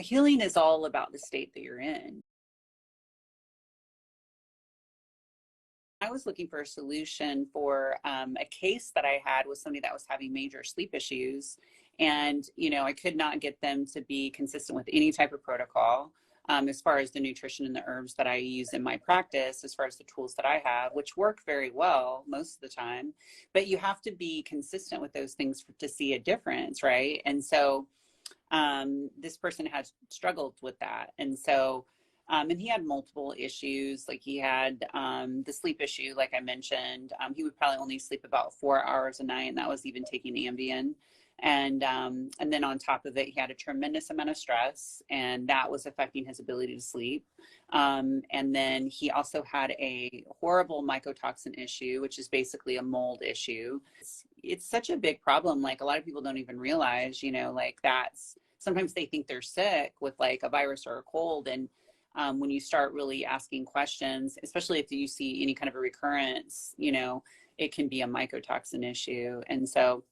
healing is all about the state that you're in. I was looking for a solution for a case that I had with somebody that was having major sleep issues. And, I could not get them to be consistent with any type of protocol as far as the nutrition and the herbs that I use in my practice, as far as the tools that I have, which work very well most of the time. But you have to be consistent with those things to see a difference, right? And so this person had struggled with that. And so and he had multiple issues. Like he had the sleep issue, like I mentioned. He would probably only sleep about 4 hours a night, and that was even taking Ambien. And then on top of it, he had a tremendous amount of stress, and that was affecting his ability to sleep. And then he also had a horrible mycotoxin issue, which is basically a mold issue. It's such a big problem. Like a lot of people don't even realize, like that's, sometimes they think they're sick with like a virus or a cold. And when you start really asking questions, especially if you see any kind of a recurrence, it can be a mycotoxin issue. And so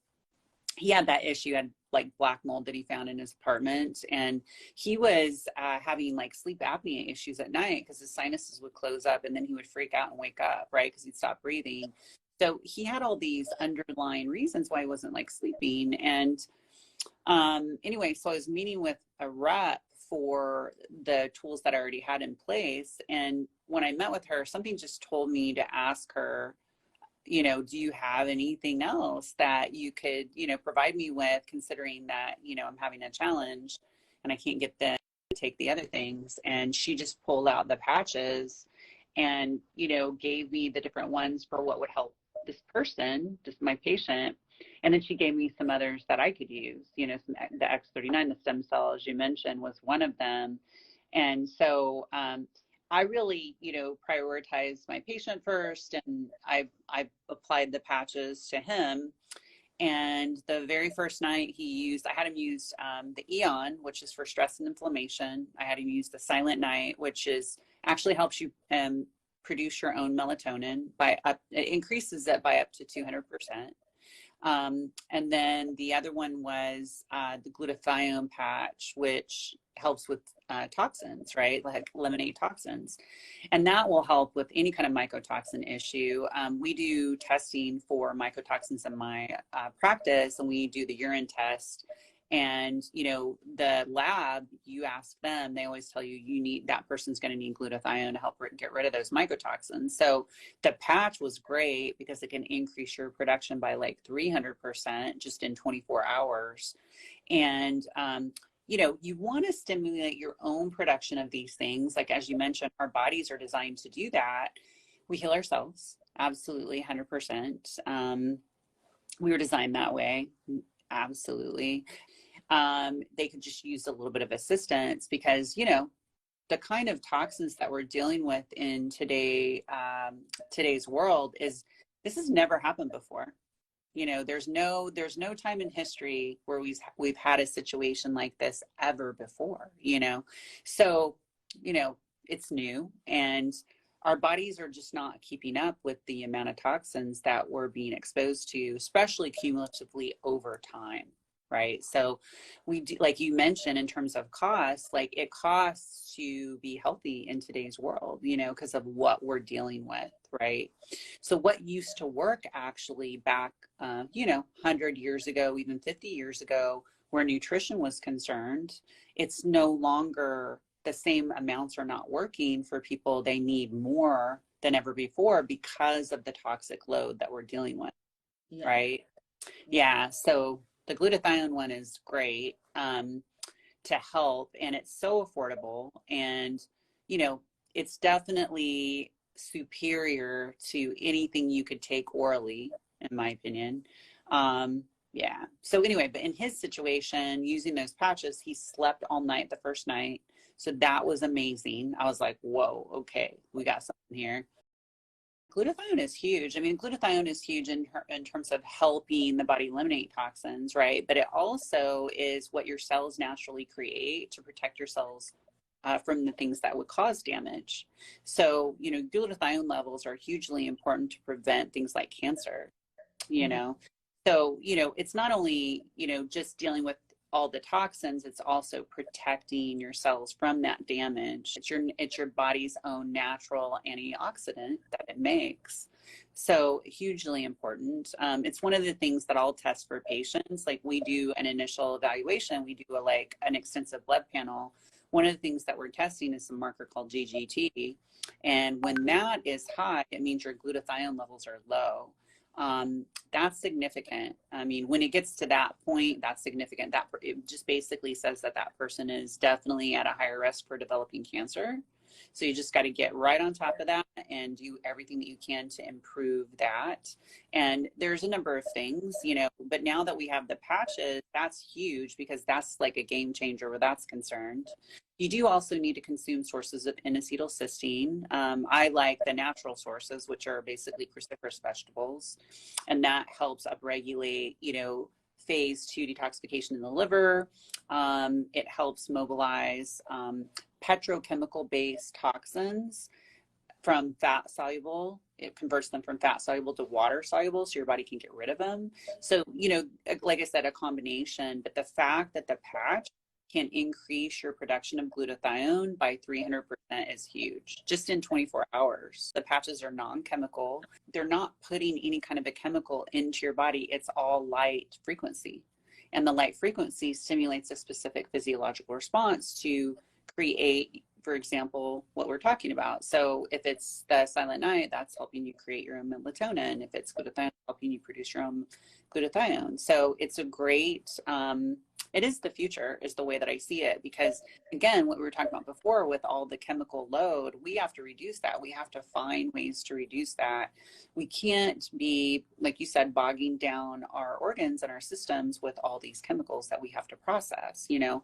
he had that issue, had like black mold that he found in his apartment. And he was having like sleep apnea issues at night because his sinuses would close up and then he would freak out and wake up, right? Because he'd stop breathing. So he had all these underlying reasons why he wasn't like sleeping. And anyway, so I was meeting with a rep for the tools that I already had in place. And when I met with her, something just told me to ask her, do you have anything else that you could, provide me with, considering that, I'm having a challenge and I can't get them to take the other things. And she just pulled out the patches and, gave me the different ones for what would help this person, just my patient. And then she gave me some others that I could use, the X39, the stem cell, as you mentioned, was one of them. And so I really, prioritized my patient first, and I applied the patches to him. And the very first night I had him use the Eon, which is for stress and inflammation. I had him use the Silent Night, which actually helps you produce your own melatonin it increases it by up to 200%. And then the other one was the glutathione patch, which helps with toxins, right? Like eliminate toxins. And that will help with any kind of mycotoxin issue. We do testing for mycotoxins in my practice, and we do the urine test. And, the lab, you ask them, they always tell you that person's going to need glutathione to help get rid of those mycotoxins. So the patch was great because it can increase your production by like 300% just in 24 hours. And, you want to stimulate your own production of these things. Like, as you mentioned, our bodies are designed to do that. We heal ourselves. Absolutely. 100%. We were designed that way. Absolutely. They could just use a little bit of assistance because, the kind of toxins that we're dealing with in today's world this has never happened before. There's no time in history where we've had a situation like this ever before, so, it's new, and our bodies are just not keeping up with the amount of toxins that we're being exposed to, especially cumulatively over time. Right. So we do, like you mentioned, in terms of costs, like it costs to be healthy in today's world, because of what we're dealing with. Right. So what used to work actually back, 100 years ago, even 50 years ago, where nutrition was concerned, it's no longer the same amounts are not working for people. They need more than ever before because of the toxic load that we're dealing with. Yeah. Right. Yeah. So the glutathione one is great to help, and it's so affordable, and it's definitely superior to anything you could take orally, in my opinion. Yeah. So anyway, but in his situation, using those patches, he slept all night the first night, so that was amazing. I was like, whoa, okay, we got something here. Glutathione is huge. I mean, glutathione is huge in terms of helping the body eliminate toxins, right? But it also is what your cells naturally create to protect your cells from the things that would cause damage. So, glutathione levels are hugely important to prevent things like cancer, So, it's not only, just dealing with all the toxins, it's also protecting your cells from that damage. It's your body's own natural antioxidant that it makes. So hugely important. It's one of the things that I'll test for patients. Like we do an initial evaluation, we do like an extensive blood panel. One of the things that we're testing is a marker called GGT. And when that is high, it means your glutathione levels are low. That's significant. I mean, when it gets to that point, that's significant. That it just basically says that that person is definitely at a higher risk for developing cancer. So you just got to get right on top of that and do everything that you can to improve that. And there's a number of things, you know, but now that we have the patches, that's huge because that's like a game changer where that's concerned. You do also need to consume sources of N-acetylcysteine. I like the natural sources, which are basically cruciferous vegetables, and that helps upregulate, you know, phase 2 detoxification in the liver. It helps mobilize petrochemical-based toxins from fat soluble. It converts them from fat soluble to water soluble so your body can get rid of them. So, you know, like I said, a combination, but the fact that the patch can increase your production of glutathione by 300% is huge, just in 24 hours. The patches are non-chemical. They're not putting any kind of a chemical into your body. It's all light frequency. And the light frequency stimulates a specific physiological response to create, for example, what we're talking about. So if it's the silent night, that's helping you create your own melatonin. If it's glutathione, helping you produce your own glutathione. So it's a great, it is the future is the way that I see it, because again, what we were talking about before with all the chemical load, we have to reduce that. We have to find ways to reduce that. We can't be, like you said, bogging down our organs and our systems with all these chemicals that we have to process. You know,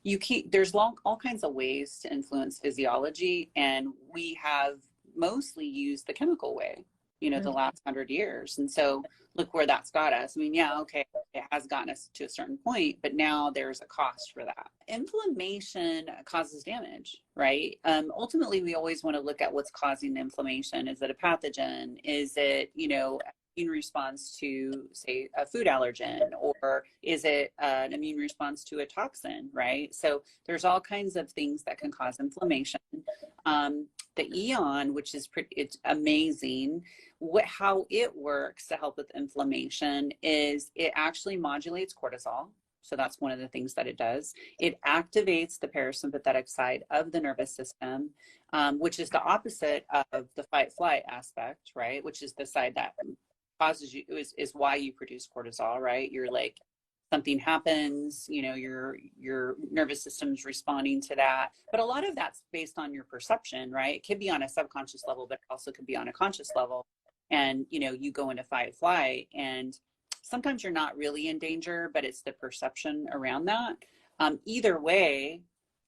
you can't, there's all kinds of ways to influence physiology, and we have mostly used the chemical way, you know, the last 100 years. And so look where that's got us. I mean, yeah, okay, it has gotten us to a certain point, but now there's a cost for that. Inflammation causes damage, right? Ultimately, we always want to look at what's causing the inflammation. Is it a pathogen? Is it, you know, immune response to, say, a food allergen, or is it an immune response to a toxin, right? So there's all kinds of things that can cause inflammation. The Eon, which is it's amazing. How it works to help with inflammation is it actually modulates cortisol. So that's one of the things that it does. It activates the parasympathetic side of the nervous system, which is the opposite of the fight-flight aspect, right? Which is the side that causes you, is why you produce cortisol, right? You're like, something happens, you know, your nervous system's responding to that. But a lot of that's based on your perception, right? It could be on a subconscious level, but it also could be on a conscious level. And, you know, you go into fight flight, and sometimes you're not really in danger, but it's the perception around that. Either way,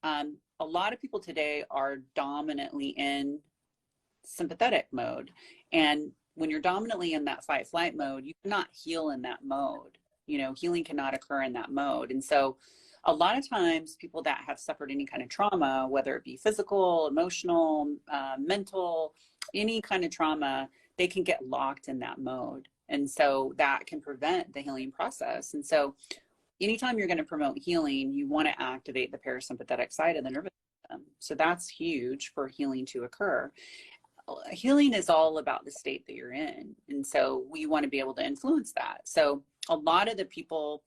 a lot of people today are dominantly in sympathetic mode. And when you're dominantly in that fight flight mode, you cannot heal in that mode. You know, healing cannot occur in that mode. And so a lot of times people that have suffered any kind of trauma, whether it be physical, emotional, mental, any kind of trauma, they can get locked in that mode. And so that can prevent the healing process. And so anytime you're going to promote healing, you want to activate the parasympathetic side of the nervous system. So that's huge for healing to occur. Healing is all about the state that you're in. And so we want to be able to influence that. So a lot of the people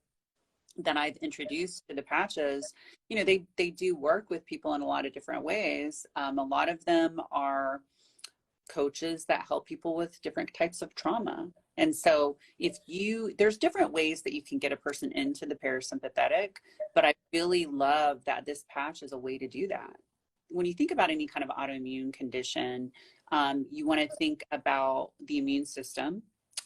that I've introduced to the patches, you know, they do work with people in a lot of different ways. A lot of them are coaches that help people with different types of trauma. And so there's different ways that you can get a person into the parasympathetic, but I really love that this patch is a way to do that. When you think about any kind of autoimmune condition, you want to think about the immune system.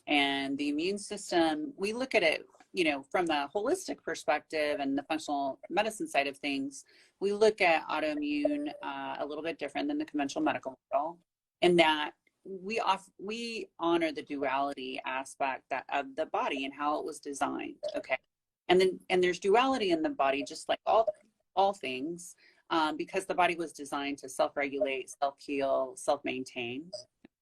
And the immune system, we look at it, you know, from the holistic perspective and the functional medicine side of things. We look at autoimmune a little bit different than the conventional medical model, in that we honor the duality aspect of the body and how it was designed. Okay, and there's duality in the body, just like all things. Because the body was designed to self-regulate, self-heal, self-maintain,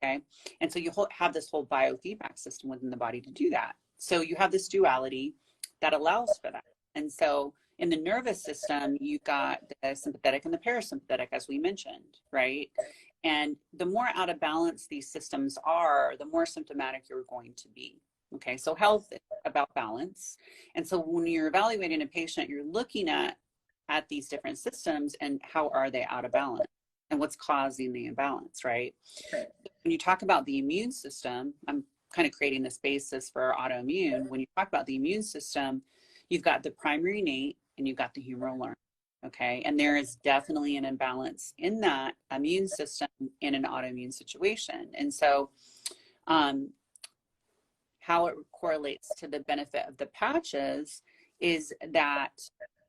okay? And so you have this whole biofeedback system within the body to do that. So you have this duality that allows for that. And so In the nervous system, you got the sympathetic and the parasympathetic, as we mentioned, right? And the more out of balance these systems are, the more symptomatic you're going to be. Okay, so health is about balance. And so when you're evaluating a patient, you're looking at these different systems and how are they out of balance and what's causing the imbalance, right? When you talk about the immune system, I'm kind of creating this basis for autoimmune. When you talk about the immune system, you've got the primary innate and you've got the humoral learned. Okay, and there is definitely an imbalance in that immune system in an autoimmune situation. And so how it correlates to the benefit of the patches is that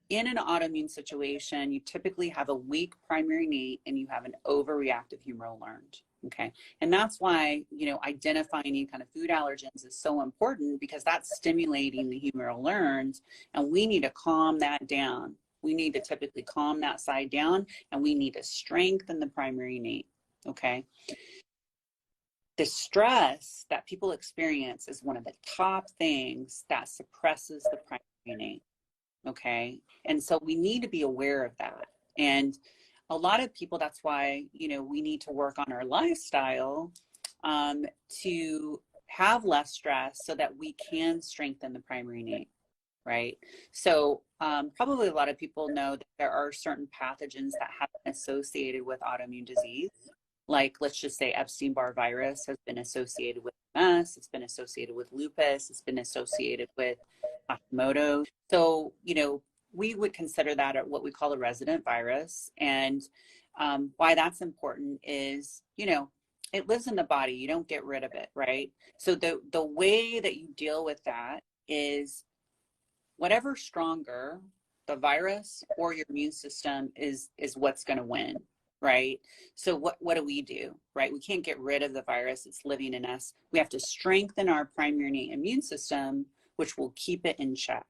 in an autoimmune situation, you typically have a weak primary innate and you have an overreactive humoral learned. Okay, and that's why, you know, identifying any kind of food allergens is so important, because that's stimulating the humoral learned, and we need to calm that down. We need to typically calm that side down, and we need to strengthen the primary innate. Okay. The stress that people experience is one of the top things that suppresses the primary innate. Okay. And so we need to be aware of that. And a lot of people, that's why, you know, we need to work on our lifestyle to have less stress so that we can strengthen the primary innate. Right. So probably a lot of people know that there are certain pathogens that have been associated with autoimmune disease. Like, let's just say Epstein-Barr virus has been associated with MS, it's been associated with lupus, it's been associated with Hashimoto. So, you know, we would consider that what we call a resident virus. And why that's important is, you know, it lives in the body. You don't get rid of it, right? So the way that you deal with that is whatever's stronger, the virus or your immune system is what's going to win. Right? So what do we do, right? We can't get rid of the virus. It's living in us. We have to strengthen our primary immune system, which will keep it in check.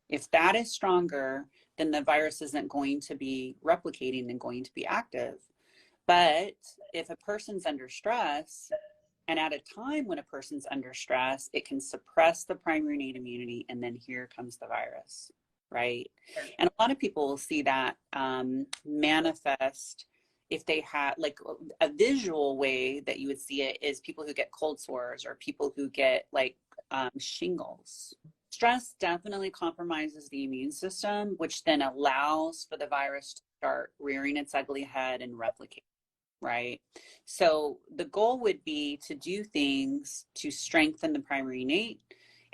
If that is stronger, then the virus isn't going to be replicating and going to be active. But if a person's under stress, and at a time when a person's under stress, it can suppress the primary innate immunity, and then here comes the virus, right? And a lot of people will see that manifest if they have, like, a visual way that you would see it is people who get cold sores or people who get like shingles. Stress definitely compromises the immune system, which then allows for the virus to start rearing its ugly head and replicate, right? So the goal would be to do things to strengthen the primary innate,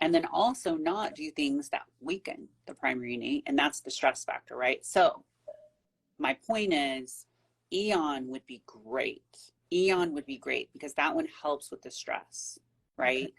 and then also not do things that weaken the primary innate, and that's the stress factor, right? So my point is, Eon would be great. Eon would be great because that one helps with the stress, right? Okay.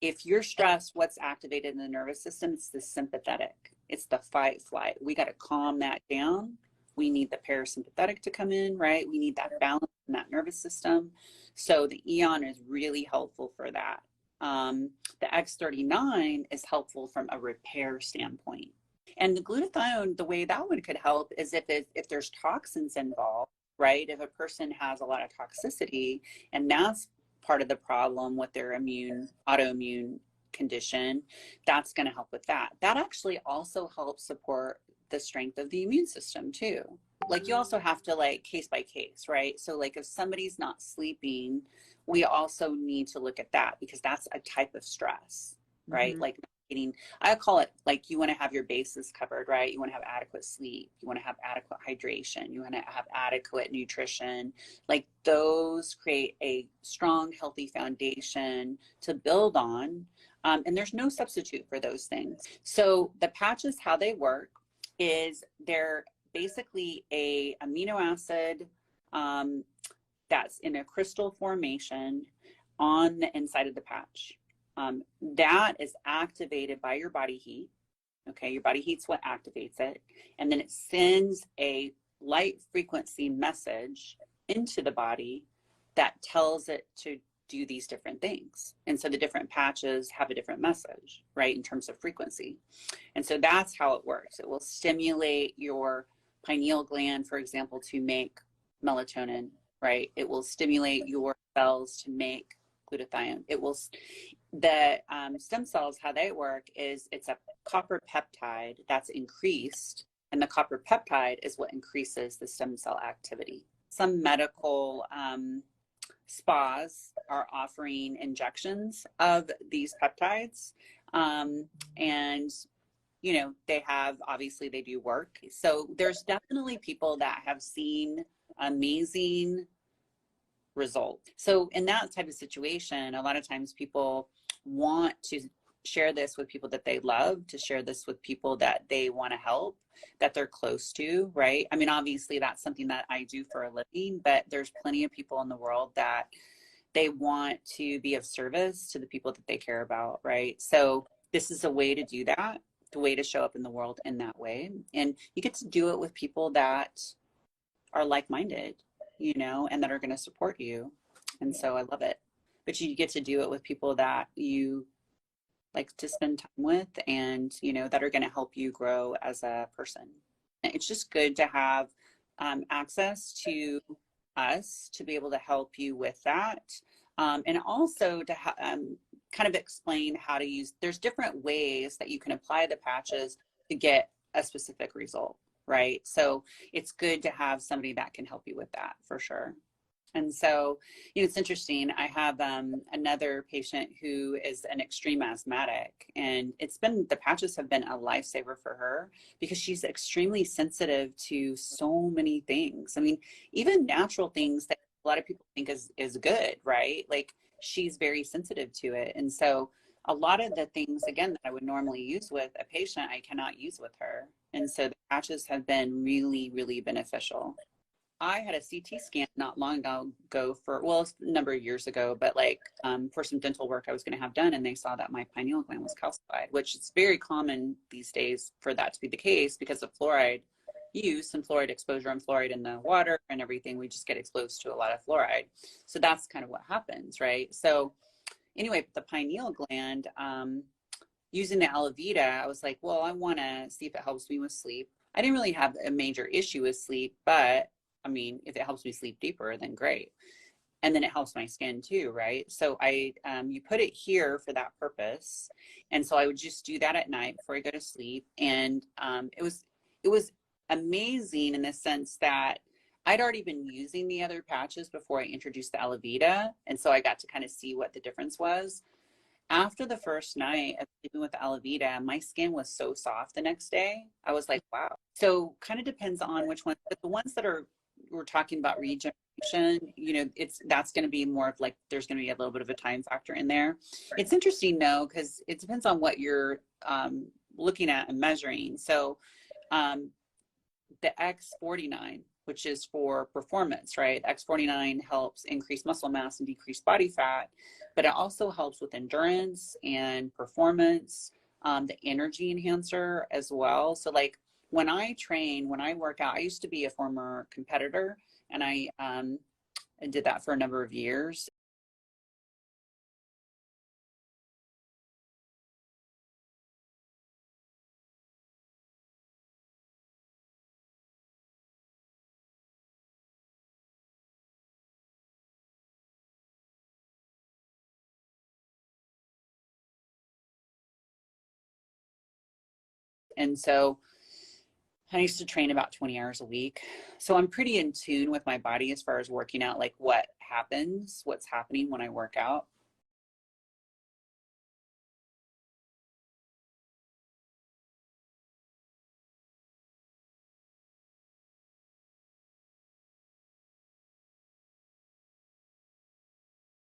If you're stressed, what's activated in the nervous system? It's the sympathetic. It's the fight, flight. We got to calm that down. We need the parasympathetic to come in, right? We need that balance in that nervous system. So the Eon is really helpful for that. The X39 is helpful from a repair standpoint. And the glutathione, the way that one could help is if there's toxins involved, right? If a person has a lot of toxicity, and that's part of the problem with their autoimmune condition, that's going to help with that. That actually also helps support the strength of the immune system too. Like, you also have to, like, case by case, right? So like if somebody's not sleeping, we also need to look at that, because that's a type of stress, right? Mm-hmm. Like getting, I call it, like, you want to have your bases covered, right? You want to have adequate sleep, you want to have adequate hydration, you want to have adequate nutrition. Like, those create a strong, healthy foundation to build on. And there's no substitute for those things. So the patches, how they work is they're basically a amino acid that's in a crystal formation on the inside of the patch. That is activated by your body heat. Okay, your body heat's what activates it. And then it sends a light frequency message into the body that tells it to do these different things. And so the different patches have a different message, right, in terms of frequency. And so that's how it works. It will stimulate your pineal gland, for example, to make melatonin, right? It will stimulate your cells to make glutathione. It will, the stem cells, how they work is it's a copper peptide that's increased, and the copper peptide is what increases the stem cell activity. Some medical spas are offering injections of these peptides, and you know, they have, obviously they do work. So there's definitely people that have seen amazing results. So in that type of situation, a lot of times people want to share this with people that they love, to share this with people that they want to help, that they're close to, right? I mean, obviously that's something that I do for a living, but there's plenty of people in the world that they want to be of service to the people that they care about, right? So this is a way to do that, the way to show up in the world in that way. And you get to do it with people that are like-minded, you know, and that are going to support you. And so I love it. But you get to do it with people that you like to spend time with, and, you know, that are going to help you grow as a person. It's just good to have access to us to be able to help you with that. And also to kind of explain how to use, there's different ways that you can apply the patches to get a specific result, right? So it's good to have somebody that can help you with that for sure. And so, you know, it's interesting. I have another patient who is an extreme asthmatic, and the patches have been a lifesaver for her because she's extremely sensitive to so many things. I mean, even natural things that a lot of people think is good, right? Like, she's very sensitive to it. And so a lot of the things, again, that I would normally use with a patient, I cannot use with her. And so the patches have been really, really beneficial. I had a CT scan not long ago for, well, a number of years ago, but like for some dental work I was going to have done, and they saw that my pineal gland was calcified, which is very common these days for that to be the case because of fluoride use and fluoride exposure and fluoride in the water and everything. We just get exposed to a lot of fluoride. So that's kind of what happens, right? So anyway, the pineal gland, using the aloe vera, I was like, well, I want to see if it helps me with sleep. I didn't really have a major issue with sleep, but I mean, if it helps me sleep deeper, then great. And then it helps my skin too, right? So you put it here for that purpose. And so I would just do that at night before I go to sleep. And it was amazing in the sense that I'd already been using the other patches before I introduced the aloe vera. And so I got to kind of see what the difference was. After the first night of sleeping with the aloe vera, my skin was so soft the next day. I was like, wow. So kind of depends on which ones, but the ones that we're talking about regeneration, you know, that's going to be more of like, there's going to be a little bit of a time factor in there. It's interesting though, because it depends on what you're looking at and measuring. So the X49, which is for performance, right? X49 helps increase muscle mass and decrease body fat, but it also helps with endurance and performance, the energy enhancer as well. So like when I train, when I work out, I used to be a former competitor, and I did that for a number of years. And so I used to train about 20 hours a week. So I'm pretty in tune with my body as far as working out, like what's happening when I work out.